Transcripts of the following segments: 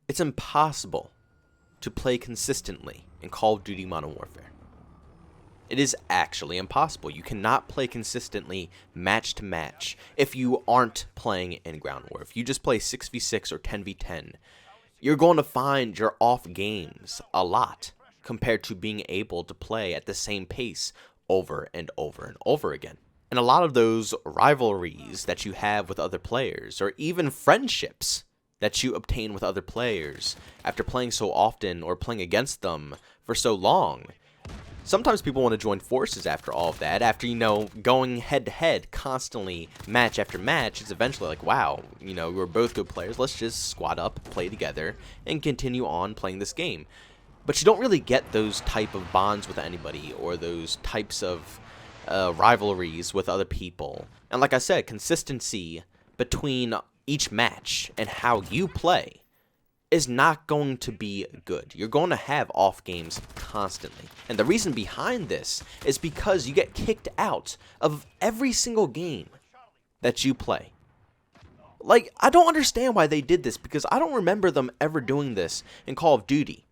It's impossible to play consistently in Call of Duty Modern Warfare. It is actually impossible. You cannot play consistently match to match if you aren't playing in ground war. If you just play 6v6 or 10v10, you're going to find your off games a lot compared to being able to play at the same pace over and over and over again. And a lot of those rivalries that you have with other players, or even friendships that you obtain with other players after playing so often or playing against them for so long. Sometimes people want to join forces after all of that. After, going head to head constantly, match after match, it's eventually like, wow, we're both good players. Let's just squad up, play together, and continue on playing this game. But you don't really get those type of bonds with anybody or those types of rivalries with other people. And like I said, consistency between each match and how you play is not going to be good. You're going to have off games constantly. And the reason behind this is because you get kicked out of every single game that you play. Like, I don't understand why they did this, because I don't remember them ever doing this in Call of Duty.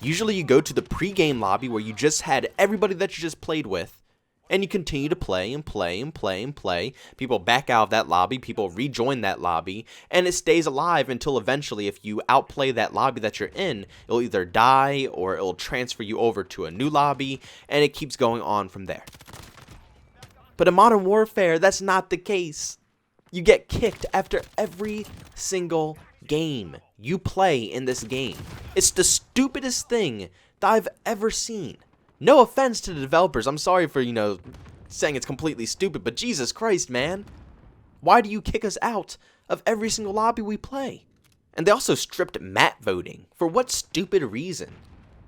Usually you go to the pre-game lobby where you just had everybody that you just played with, and you continue to play and play and play and play. People back out of that lobby, people rejoin that lobby, and it stays alive until eventually, if you outplay that lobby that you're in, it'll either die or it'll transfer you over to a new lobby, and it keeps going on from there. But in Modern Warfare, that's not the case. You get kicked after every single game you play in this game. It's the stupidest thing that I've ever seen. No offense to the developers. I'm sorry for, saying it's completely stupid, but Jesus Christ, man. Why do you kick us out of every single lobby we play? And they also stripped map voting. For what stupid reason?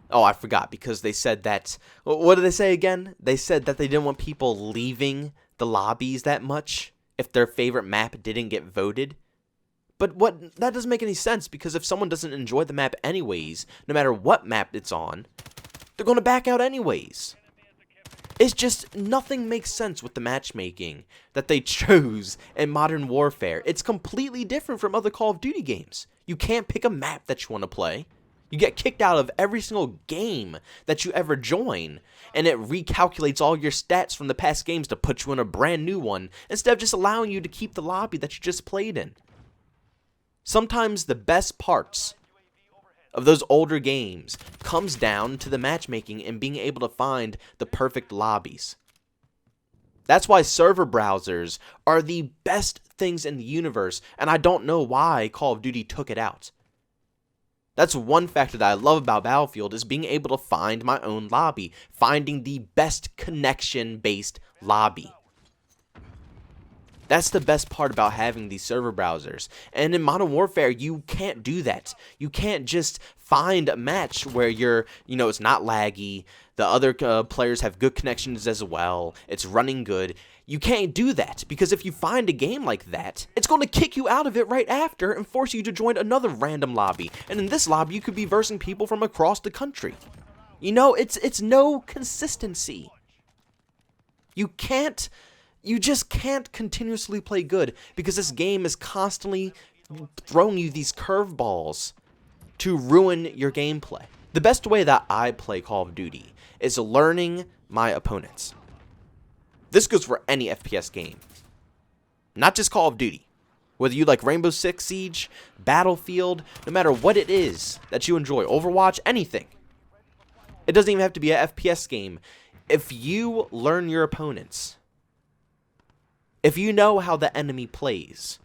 Oh, I forgot, because they said that... What did they say again? They said that they didn't want people leaving the lobbies that much if their favorite map didn't get voted. But that doesn't make any sense, because if someone doesn't enjoy the map anyways, no matter what map it's on, they're going to back out anyways. It's just, nothing makes sense with the matchmaking that they chose in Modern Warfare. It's completely different from other Call of Duty games. You can't pick a map that you want to play. You get kicked out of every single game that you ever join, and it recalculates all your stats from the past games to put you in a brand new one, instead of just allowing you to keep the lobby that you just played in. Sometimes the best parts of those older games comes down to the matchmaking and being able to find the perfect lobbies. That's why server browsers are the best things in the universe, and I don't know why Call of Duty took it out. That's one factor that I love about Battlefield, is being able to find my own lobby, finding the best connection-based lobby. That's the best part about having these server browsers. And in Modern Warfare, you can't do that. You can't just find a match where it's not laggy, the other players have good connections as well, it's running good. You can't do that, because if you find a game like that, it's going to kick you out of it right after and force you to join another random lobby. And in this lobby, you could be versing people from across the country. It's no consistency. You just can't continuously play good, because this game is constantly throwing you these curveballs to ruin your gameplay. The best way that I play Call of Duty is learning my opponents. This goes for any FPS game, not just Call of Duty. Whether you like Rainbow Six Siege, Battlefield, no matter what it is that you enjoy, Overwatch, anything. It doesn't even have to be an FPS game. If you learn your opponents, if you know how the enemy plays,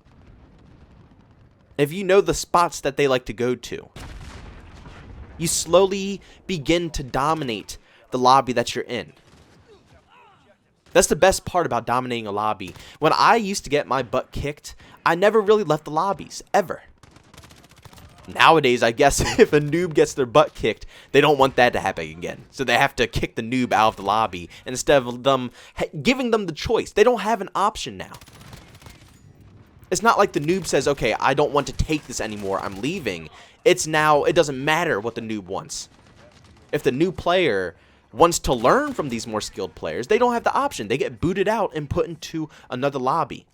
if you know the spots that they like to go to, you slowly begin to dominate the lobby that you're in. That's the best part about dominating a lobby. When I used to get my butt kicked, I never really left the lobbies, ever. Nowadays, I guess if a noob gets their butt kicked, they don't want that to happen again. So they have to kick the noob out of the lobby instead of them giving them the choice. They don't have an option now. It's not like the noob says, okay, I don't want to take this anymore, I'm leaving. It's now, it doesn't matter what the noob wants. If the new player wants to learn from these more skilled players, they don't have the option. They get booted out and put into another lobby,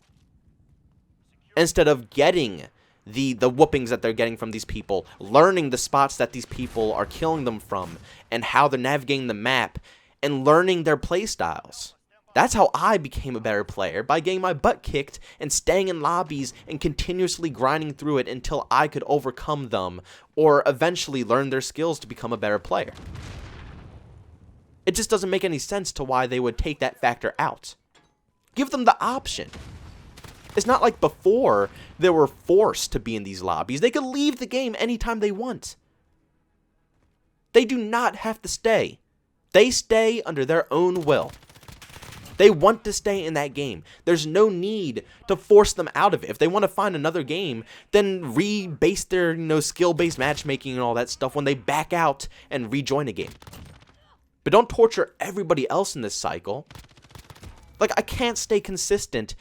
instead of getting the whoopings that they're getting from these people, learning the spots that these people are killing them from, and how they're navigating the map, and learning their playstyles. That's how I became a better player, by getting my butt kicked and staying in lobbies and continuously grinding through it until I could overcome them, or eventually learn their skills to become a better player. It just doesn't make any sense to why they would take that factor out. Give them the option. It's not like before they were forced to be in these lobbies. They could leave the game anytime they want. They do not have to stay. They stay under their own will. They want to stay in that game. There's no need to force them out of it. If they want to find another game, then rebase their, skill-based matchmaking and all that stuff when they back out and rejoin a game. But don't torture everybody else in this cycle. Like, I can't stay consistent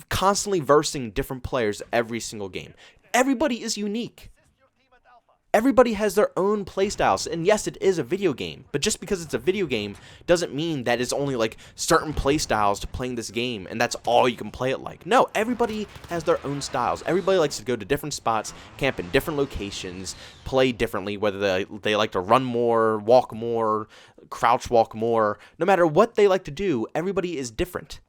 constantly versing different players every single game. Everybody is unique. Everybody has their own playstyles, and yes, it is a video game, but just because it's a video game doesn't mean that it's only like certain playstyles to playing this game, and that's all you can play it like. No, everybody has their own styles. Everybody likes to go to different spots, camp in different locations, play differently, whether they like to run more, walk more, crouch walk more. No matter what they like to do, everybody is different.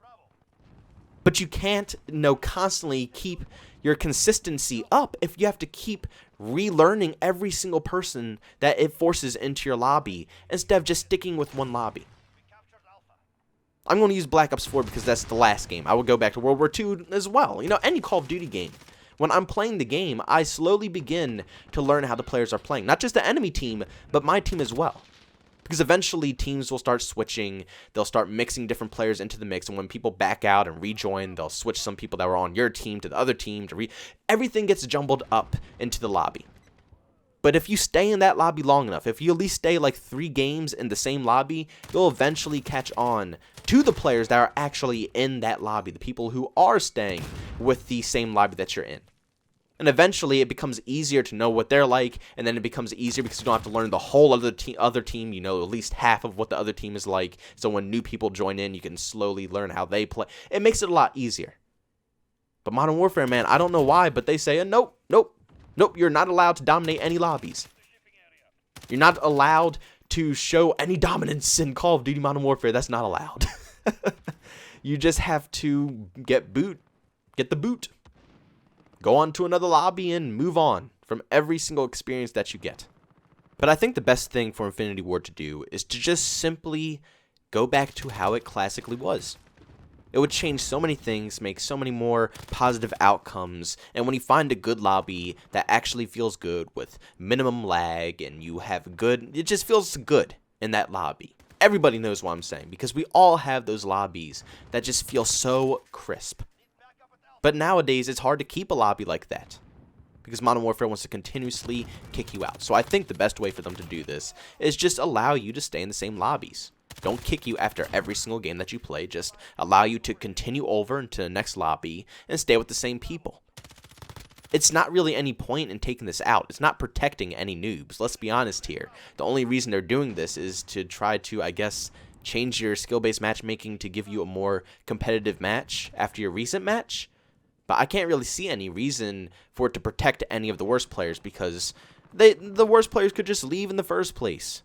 But you can't, constantly keep your consistency up if you have to keep relearning every single person that it forces into your lobby instead of just sticking with one lobby. I'm going to use Black Ops 4 because that's the last game. I would go back to World War II as well. Any Call of Duty game. When I'm playing the game, I slowly begin to learn how the players are playing. Not just the enemy team, but my team as well. Because eventually teams will start switching, they'll start mixing different players into the mix, and when people back out and rejoin, they'll switch some people that were on your team to the other team. Everything gets jumbled up into the lobby. But if you stay in that lobby long enough, if you at least stay like 3 games in the same lobby, you'll eventually catch on to the players that are actually in that lobby, the people who are staying with the same lobby that you're in. And eventually, it becomes easier to know what they're like, and then it becomes easier because you don't have to learn the whole other team, at least half of what the other team is like. So when new people join in, you can slowly learn how they play. It makes it a lot easier. But Modern Warfare, man, I don't know why, but they say, nope, you're not allowed to dominate any lobbies. You're not allowed to show any dominance in Call of Duty Modern Warfare. That's not allowed. You just have to get the boot. Go on to another lobby and move on from every single experience that you get. But I think the best thing for Infinity Ward to do is to just simply go back to how it classically was. It would change so many things, make so many more positive outcomes, and when you find a good lobby that actually feels good with minimum lag and you have it just feels good in that lobby. Everybody knows what I'm saying because we all have those lobbies that just feel so crisp. But nowadays, it's hard to keep a lobby like that because Modern Warfare wants to continuously kick you out. So I think the best way for them to do this is just allow you to stay in the same lobbies. Don't kick you after every single game that you play. Just allow you to continue over into the next lobby and stay with the same people. It's not really any point in taking this out. It's not protecting any noobs. Let's be honest here. The only reason they're doing this is to try to, I guess, change your skill-based matchmaking to give you a more competitive match after your recent match. But I can't really see any reason for it to protect any of the worst players because the worst players could just leave in the first place.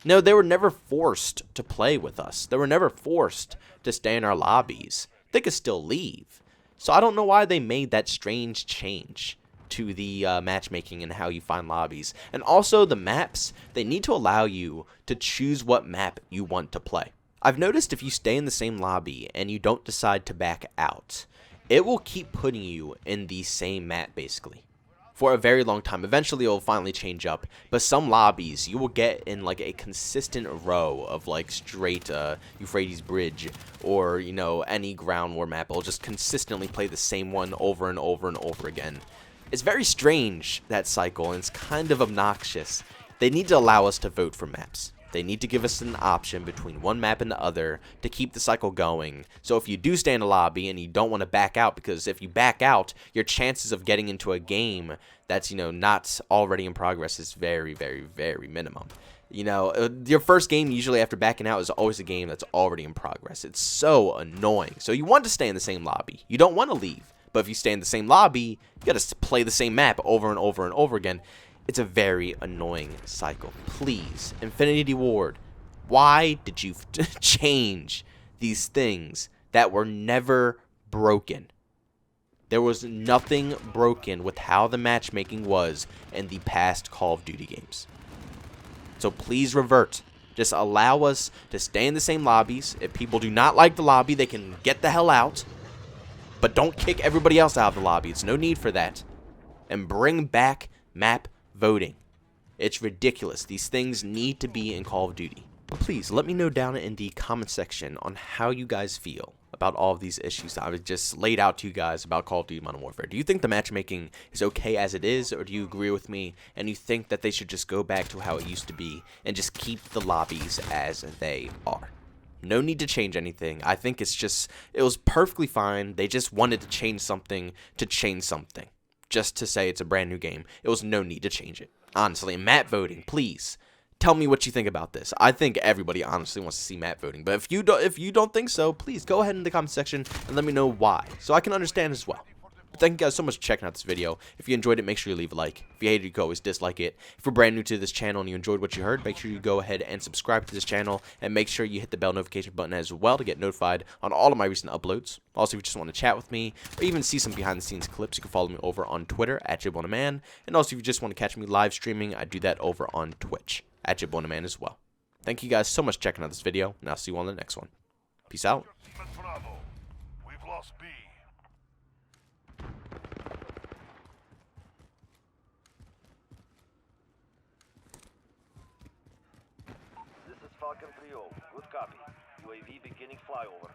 No, they were never forced to play with us. They were never forced to stay in our lobbies. They could still leave. So I don't know why they made that strange change to the matchmaking and how you find lobbies. And also the maps, they need to allow you to choose what map you want to play. I've noticed if you stay in the same lobby and you don't decide to back out, it will keep putting you in the same map basically for a very long time. Eventually it will finally change up, but some lobbies you will get in like a consistent row of like straight Euphrates Bridge or any ground war map. It'll just consistently play the same one over and over and over again. It's very strange, that cycle, and it's kind of obnoxious. They need to allow us to vote for maps. They need to give us an option between one map and the other to keep the cycle going. So if you do stay in a lobby and you don't want to back out, because if you back out, your chances of getting into a game that's, not already in progress is very, very, very minimum. Your first game usually after backing out is always a game that's already in progress. It's so annoying. So you want to stay in the same lobby. You don't want to leave. But if you stay in the same lobby, you gotta play the same map over and over and over again. It's a very annoying cycle. Please, Infinity Ward, why did you change these things that were never broken? There was nothing broken with how the matchmaking was in the past Call of Duty games. So please revert. Just allow us to stay in the same lobbies. If people do not like the lobby, they can get the hell out. But don't kick everybody else out of the lobby. It's no need for that. And bring back map voting. It's ridiculous. These things need to be in Call of Duty. Please let me know down in the comment section on how you guys feel about all of these issues that I've just laid out to you guys about Call of Duty Modern Warfare. Do you think the matchmaking is okay as it is, or do you agree with me and you think that they should just go back to how it used to be and just keep the lobbies as they are? No need to change anything. I think it was perfectly fine. They just wanted to change something just to say it's a brand new game. It was no need to change it. Honestly, map voting, please. Tell me what you think about this. I think everybody honestly wants to see map voting. But if you don't think so, please go ahead in the comment section and let me know why, so I can understand as well. But thank you guys so much for checking out this video. If you enjoyed it, make sure you leave a like. If you hated it, you can always dislike it. If you're brand new to this channel and you enjoyed what you heard, make sure you go ahead and subscribe to this channel. And make sure you hit the bell notification button as well to get notified on all of my recent uploads. Also, if you just want to chat with me or even see some behind the scenes clips, you can follow me over on Twitter at JbowenDaMan. And also, if you just want to catch me live streaming, I do that over on Twitch at JbowenDaMan as well. Thank you guys so much for checking out this video, and I'll see you on the next one. Peace out. We've lost B. This is Falcon 3-0. Good copy. UAV beginning flyover.